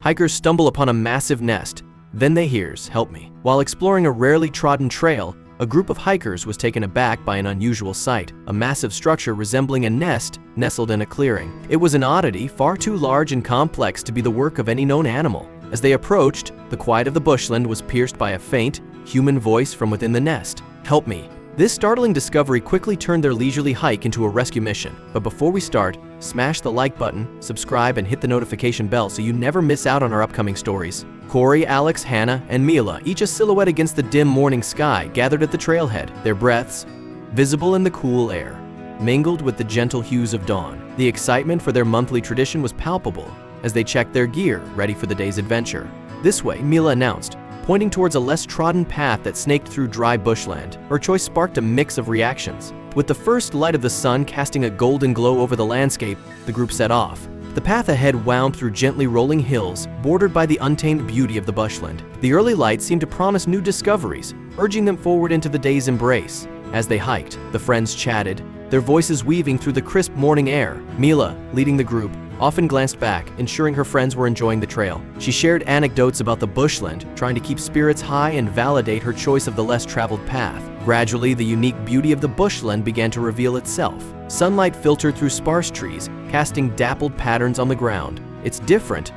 Hikers stumble upon a massive nest. Then they hears, "Help me." While exploring a rarely trodden trail, a group of hikers was taken aback by an unusual sight, a massive structure resembling a nest nestled in a clearing. It was an oddity far too large and complex to be the work of any known animal. As they approached, the quiet of the bushland was pierced by a faint, human voice from within the nest. "Help me." This startling discovery quickly turned their leisurely hike into a rescue mission. But before we start, smash the like button, subscribe, and hit the notification bell so you never miss out on our upcoming stories. Corey, Alex, Hannah, and Mila, each a silhouette against the dim morning sky, gathered at the trailhead, their breaths visible in the cool air, mingled with the gentle hues of dawn. The excitement for their monthly tradition was palpable as they checked their gear, ready for the day's adventure. "This way," Mila announced, pointing towards a less trodden path that snaked through dry bushland. Her choice sparked a mix of reactions. With the first light of the sun casting a golden glow over the landscape, the group set off. The path ahead wound through gently rolling hills, bordered by the untamed beauty of the bushland. The early light seemed to promise new discoveries, urging them forward into the day's embrace. As they hiked, the friends chatted, their voices weaving through the crisp morning air. Mila, leading the group, often glanced back, ensuring her friends were enjoying the trail. She shared anecdotes about the bushland, trying to keep spirits high and validate her choice of the less traveled path. Gradually, the unique beauty of the bushland began to reveal itself. Sunlight filtered through sparse trees, casting dappled patterns on the ground. "It's different,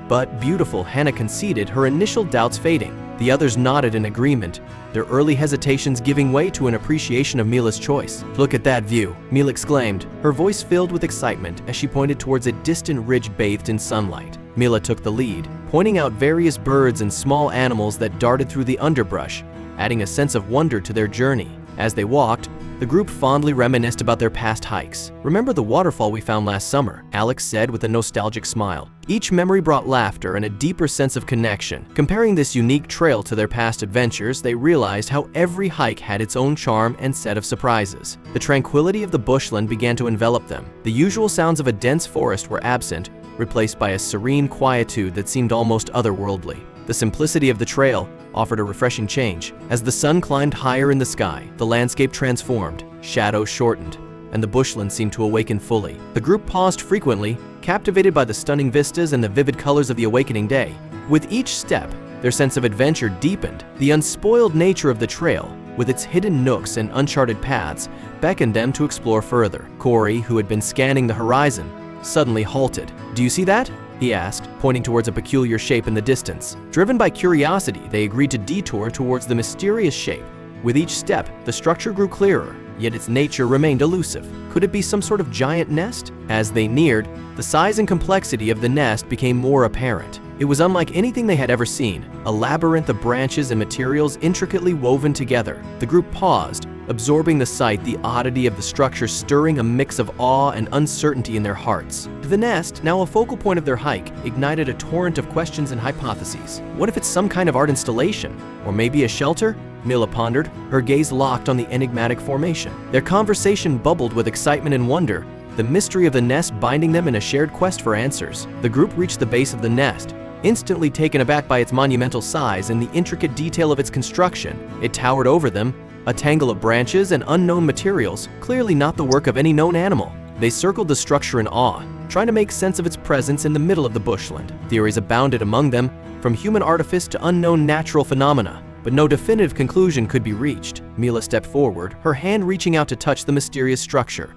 but beautiful," Hannah conceded, her initial doubts fading. The others nodded in agreement, their early hesitations giving way to an appreciation of Mila's choice. "Look at that view," Mila exclaimed, her voice filled with excitement as she pointed towards a distant ridge bathed in sunlight. Mila took the lead, pointing out various birds and small animals that darted through the underbrush, adding a sense of wonder to their journey. As they walked, the group fondly reminisced about their past hikes. "Remember the waterfall we found last summer?" Alex said with a nostalgic smile. Each memory brought laughter and a deeper sense of connection. Comparing this unique trail to their past adventures, they realized how every hike had its own charm and set of surprises. The tranquility of the bushland began to envelop them. The usual sounds of a dense forest were absent, replaced by a serene quietude that seemed almost otherworldly. The simplicity of the trail offered a refreshing change. As the sun climbed higher in the sky, the landscape transformed, shadows shortened, and the bushland seemed to awaken fully. The group paused frequently, captivated by the stunning vistas and the vivid colors of the awakening day. With each step, their sense of adventure deepened. The unspoiled nature of the trail, with its hidden nooks and uncharted paths, beckoned them to explore further. Corey, who had been scanning the horizon, suddenly halted. "Do you see that?" he asked, pointing towards a peculiar shape in the distance. Driven by curiosity, they agreed to detour towards the mysterious shape. With each step, the structure grew clearer, yet its nature remained elusive. Could it be some sort of giant nest? As they neared, the size and complexity of the nest became more apparent. It was unlike anything they had ever seen, a labyrinth of branches and materials intricately woven together. The group paused, absorbing the sight, the oddity of the structure stirring a mix of awe and uncertainty in their hearts. The nest, now a focal point of their hike, ignited a torrent of questions and hypotheses. What if it's some kind of art installation? Or maybe a shelter? Mila pondered, her gaze locked on the enigmatic formation. Their conversation bubbled with excitement and wonder, the mystery of the nest binding them in a shared quest for answers. The group reached the base of the nest, instantly taken aback by its monumental size and the intricate detail of its construction. It towered over them, a tangle of branches and unknown materials, clearly not the work of any known animal. They circled the structure in awe, trying to make sense of its presence in the middle of the bushland. Theories abounded among them, from human artifice to unknown natural phenomena, but no definitive conclusion could be reached. Mila stepped forward, her hand reaching out to touch the mysterious structure.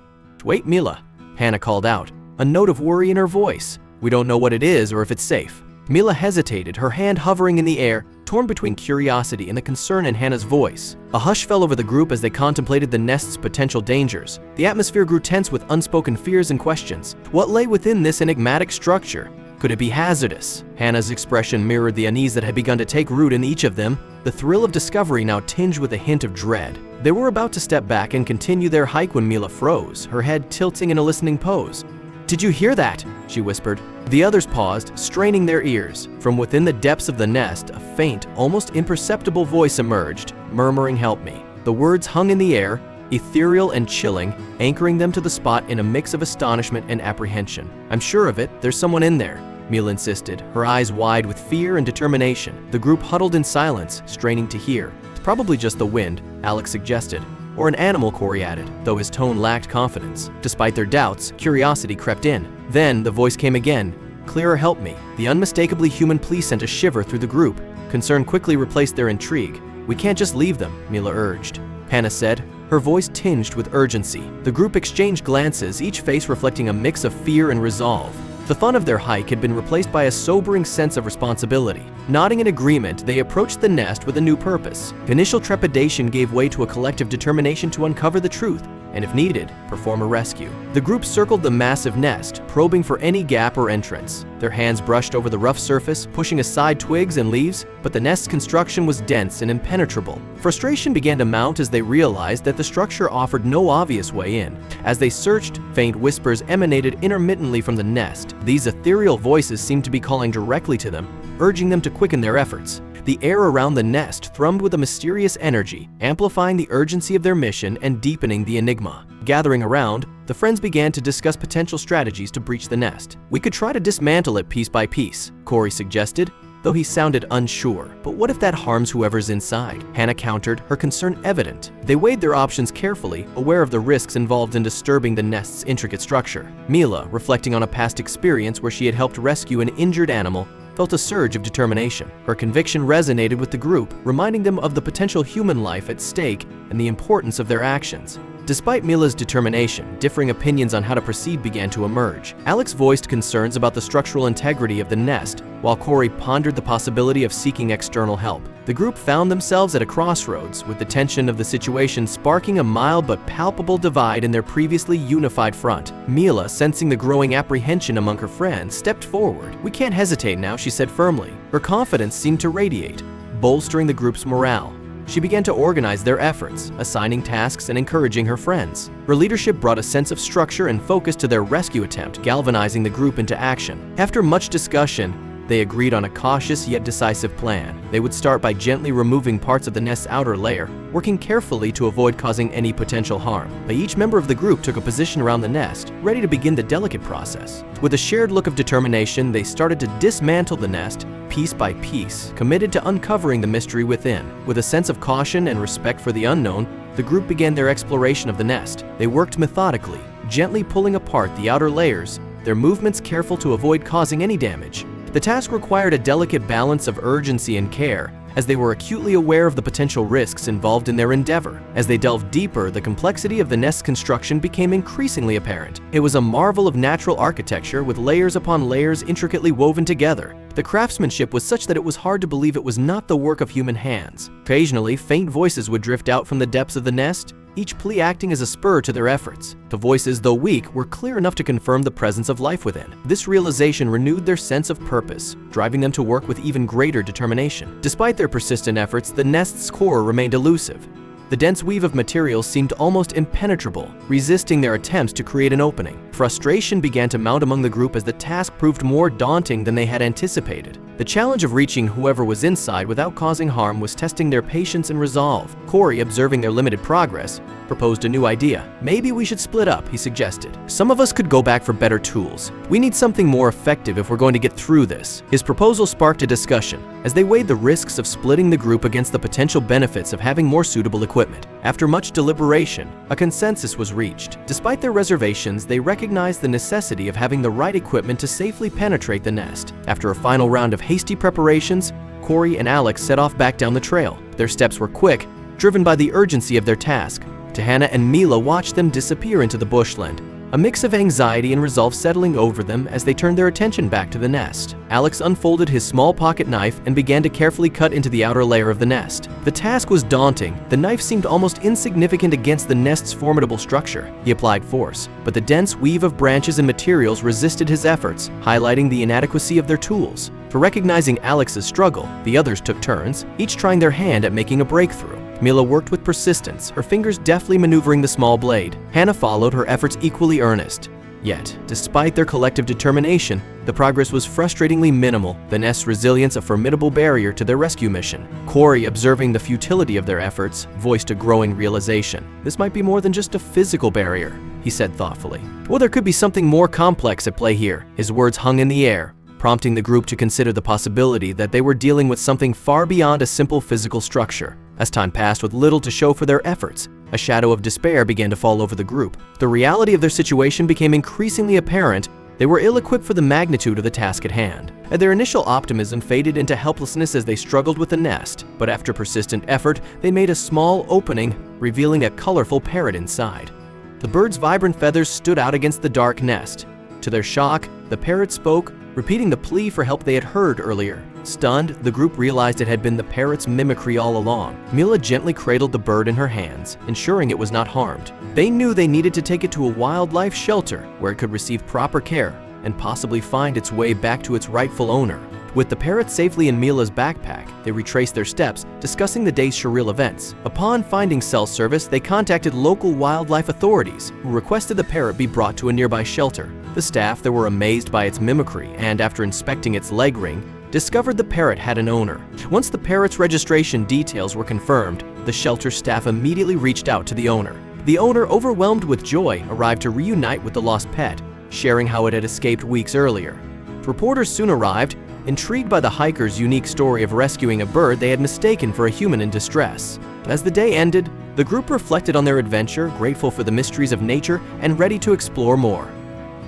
"Wait, Mila," Hannah called out, a note of worry in her voice. "We don't know what it is or if it's safe." Mila hesitated, her hand hovering in the air, torn between curiosity and the concern in Hannah's voice. A hush fell over the group as they contemplated the nest's potential dangers. The atmosphere grew tense with unspoken fears and questions. What lay within this enigmatic structure? Could it be hazardous? Hannah's expression mirrored the unease that had begun to take root in each of them, the thrill of discovery now tinged with a hint of dread. They were about to step back and continue their hike when Mila froze, her head tilting in a listening pose. "Did you hear that?" she whispered. The others paused, straining their ears. From within the depths of the nest, a faint, almost imperceptible voice emerged, murmuring, "Help me." The words hung in the air, ethereal and chilling, anchoring them to the spot in a mix of astonishment and apprehension. "I'm sure of it, there's someone in there," Mila insisted, her eyes wide with fear and determination. The group huddled in silence, straining to hear. "It's probably just the wind," Alex suggested. "Or an animal," Corey added, though his tone lacked confidence. Despite their doubts, curiosity crept in. Then the voice came again, Clear or help me." The unmistakably human plea sent a shiver through the group. Concern quickly replaced their intrigue. "We can't just leave them," Mila urged. Hannah said, her voice tinged with urgency. The group exchanged glances, each face reflecting a mix of fear and resolve. The fun of their hike had been replaced by a sobering sense of responsibility. Nodding in agreement, they approached the nest with a new purpose. Initial trepidation gave way to a collective determination to uncover the truth, and if needed, perform a rescue. The group circled the massive nest, probing for any gap or entrance. Their hands brushed over the rough surface, pushing aside twigs and leaves, but the nest's construction was dense and impenetrable. Frustration began to mount as they realized that the structure offered no obvious way in. As they searched, faint whispers emanated intermittently from the nest. These ethereal voices seemed to be calling directly to them, urging them to quicken their efforts. The air around the nest thrummed with a mysterious energy, amplifying the urgency of their mission and deepening the enigma. Gathering around, the friends began to discuss potential strategies to breach the nest. "We could try to dismantle it piece by piece," Corey suggested, though he sounded unsure. "But what if that harms whoever's inside?" Hannah countered, her concern evident. They weighed their options carefully, aware of the risks involved in disturbing the nest's intricate structure. Mila, reflecting on a past experience where she had helped rescue an injured animal, felt a surge of determination. Her conviction resonated with the group, reminding them of the potential human life at stake and the importance of their actions. Despite Mila's determination, differing opinions on how to proceed began to emerge. Alex voiced concerns about the structural integrity of the nest, while Corey pondered the possibility of seeking external help. The group found themselves at a crossroads, with the tension of the situation sparking a mild but palpable divide in their previously unified front. Mila, sensing the growing apprehension among her friends, stepped forward. "We can't hesitate now," she said firmly. Her confidence seemed to radiate, bolstering the group's morale. She began to organize their efforts, assigning tasks and encouraging her friends. Her leadership brought a sense of structure and focus to their rescue attempt, galvanizing the group into action. After much discussion, they agreed on a cautious yet decisive plan. They would start by gently removing parts of the nest's outer layer, working carefully to avoid causing any potential harm. But each member of the group took a position around the nest, ready to begin the delicate process. With a shared look of determination, they started to dismantle the nest, piece by piece, committed to uncovering the mystery within. With a sense of caution and respect for the unknown, the group began their exploration of the nest. They worked methodically, gently pulling apart the outer layers, their movements careful to avoid causing any damage. The task required a delicate balance of urgency and care, as they were acutely aware of the potential risks involved in their endeavor. As they delved deeper, the complexity of the nest's construction became increasingly apparent. It was a marvel of natural architecture, with layers upon layers intricately woven together. The craftsmanship was such that it was hard to believe it was not the work of human hands. Occasionally, faint voices would drift out from the depths of the nest, each plea acting as a spur to their efforts. The voices, though weak, were clear enough to confirm the presence of life within. This realization renewed their sense of purpose, driving them to work with even greater determination. Despite their persistent efforts, the nest's core remained elusive. The dense weave of materials seemed almost impenetrable, resisting their attempts to create an opening. Frustration began to mount among the group as the task proved more daunting than they had anticipated. The challenge of reaching whoever was inside without causing harm was testing their patience and resolve. Corey, observing their limited progress, proposed a new idea. "Maybe we should split up," he suggested. "Some of us could go back for better tools. We need something more effective if we're going to get through this." His proposal sparked a discussion, as they weighed the risks of splitting the group against the potential benefits of having more suitable equipment. After much deliberation, a consensus was reached. Despite their reservations, they recognized the necessity of having the right equipment to safely penetrate the nest. After a final round of hasty preparations, Corey and Alex set off back down the trail. Their steps were quick, driven by the urgency of their task. Hannah and Mila watched them disappear into the bushland, a mix of anxiety and resolve settling over them as they turned their attention back to the nest. Alex unfolded his small pocket knife and began to carefully cut into the outer layer of the nest. The task was daunting. The knife seemed almost insignificant against the nest's formidable structure. He applied force, but the dense weave of branches and materials resisted his efforts, highlighting the inadequacy of their tools. For recognizing Alex's struggle, the others took turns, each trying their hand at making a breakthrough. Mila worked with persistence, her fingers deftly maneuvering the small blade. Hannah followed, her efforts equally earnest. Yet, despite their collective determination, the progress was frustratingly minimal, the nest's resilience a formidable barrier to their rescue mission. Corey, observing the futility of their efforts, voiced a growing realization. "This might be more than just a physical barrier," he said thoughtfully. "Well, there could be something more complex at play here." His words hung in the air, prompting the group to consider the possibility that they were dealing with something far beyond a simple physical structure. As time passed with little to show for their efforts, a shadow of despair began to fall over the group. The reality of their situation became increasingly apparent. They were ill-equipped for the magnitude of the task at hand, and their initial optimism faded into helplessness as they struggled with the nest. But after persistent effort, they made a small opening, revealing a colorful parrot inside. The bird's vibrant feathers stood out against the dark nest. To their shock, the parrot spoke, repeating the plea for help they had heard earlier. Stunned, the group realized it had been the parrot's mimicry all along. Mila gently cradled the bird in her hands, ensuring it was not harmed. They knew they needed to take it to a wildlife shelter where it could receive proper care and possibly find its way back to its rightful owner. With the parrot safely in Mila's backpack, they retraced their steps, discussing the day's surreal events. Upon finding cell service, they contacted local wildlife authorities, who requested the parrot be brought to a nearby shelter. The staff there were amazed by its mimicry and, after inspecting its leg ring, discovered the parrot had an owner. Once the parrot's registration details were confirmed, the shelter staff immediately reached out to the owner. The owner, overwhelmed with joy, arrived to reunite with the lost pet, sharing how it had escaped weeks earlier. Reporters soon arrived, intrigued by the hikers' unique story of rescuing a bird they had mistaken for a human in distress. As the day ended, the group reflected on their adventure, grateful for the mysteries of nature and ready to explore more.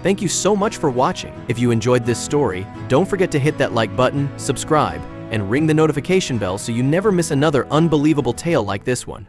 Thank you so much for watching. If you enjoyed this story, don't forget to hit that like button, subscribe, and ring the notification bell so you never miss another unbelievable tale like this one.